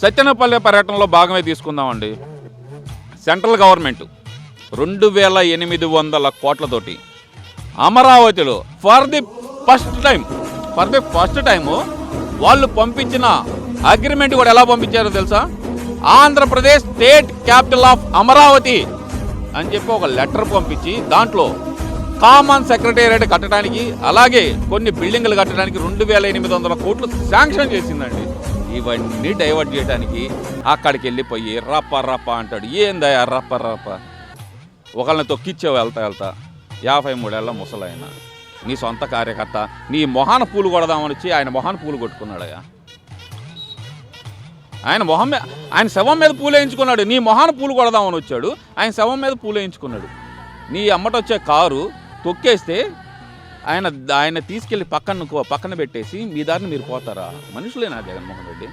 సత్యనపల్లి పర్యటనలో భాగమే తీసుకుందామండి. సెంట్రల్ గవర్నమెంట్ 2800 కోట్లతోటి అమరావతిలో ఫర్ ది ఫస్ట్ టైము వాళ్ళు పంపించిన అగ్రిమెంట్ కూడా ఎలా పంపించారో తెలుసా? Andhra Pradesh state capital of Amaravati అని చెప్పి ఒక లెటర్ పంపించి దాంట్లో కామన్ సెక్రటేరియట్ కట్టడానికి, అలాగే కొన్ని బిల్డింగ్లు కట్టడానికి 2800 కోట్లు శాంక్షన్ చేసిందండి. ఇవన్నీ డైవర్ట్ చేయడానికి అక్కడికి వెళ్ళిపోయి రప్ప అంటాడు. ఏందయ్యా రప్ప ఒకళ్ళని తొక్కిచ్చావు వెళ్తా 53 ఏళ్ళ ముసలాయన, నీ సొంత కార్యకర్త, నీ మొహాన పూలు కొడదామని వచ్చి ఆయన మొహాన పూలు కొట్టుకున్నాడయ్యా. ఆయన శవం మీద పూలు వేయించుకున్నాడు. నీ మొహాన పూలు కొడదామని వచ్చాడు, ఆయన శవం మీద పూలు వేయించుకున్నాడు. నీ అమ్మట వచ్చే కారు తొక్కేస్తే ఆయన తీసుకెళ్ళి పక్కన పెట్టేసి మీ దారిని మీరు పోతారా? మనుషులేనా జగన్మోహన్ రెడ్డి?